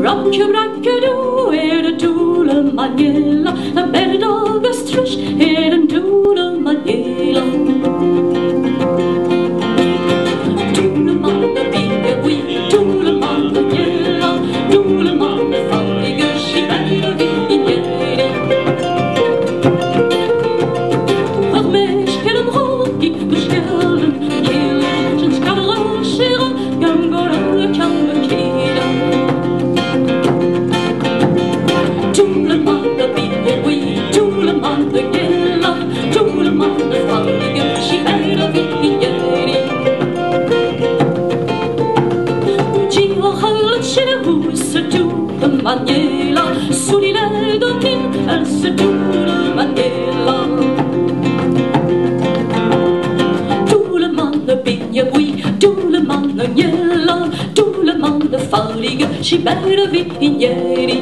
Rock-a-rock-a-doo, er de doele manjela, de berdagestrush, er de doele manjela. Doele man, de bigge wee, doele man, de jela, doele man, de fattige schibere vinjeri. Wat meisken rook ik bestellen, jelentjes karrosseren, gangore kan bekeren. Toeleman, de bigge wee, toeleman, de jela, toeleman, de fattige schibere vinjeri. Manjela, soulile domin, elle se doule manjela. Tout le monde bigne, oui, tout le monde njela, tout le monde farlige, schibere vinjeri.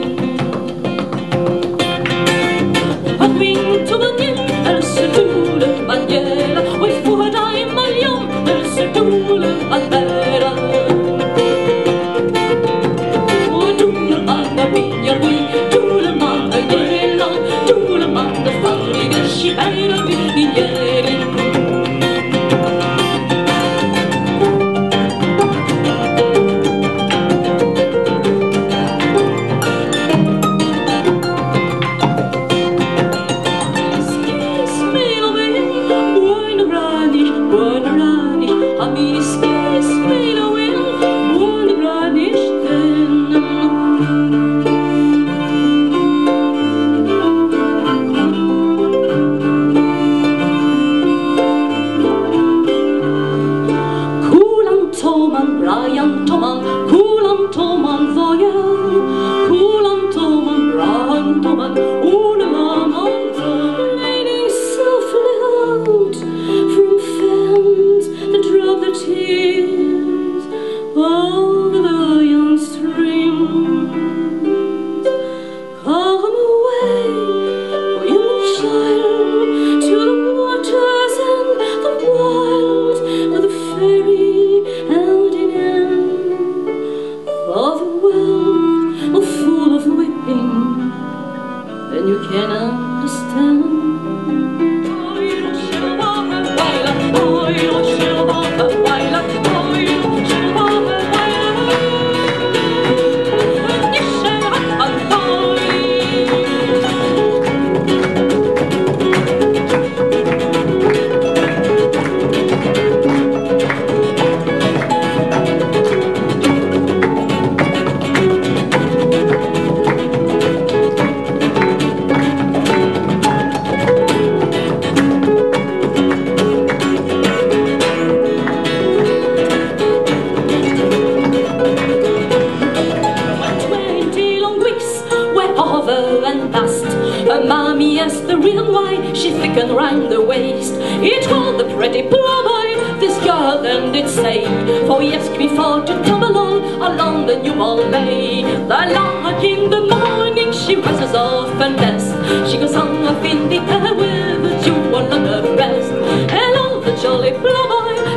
Att vinter manjel, elle se doule manjela, oui, for deg maljom, elle se doule manjela.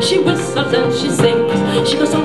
She whistles and she sings. She goes, oh,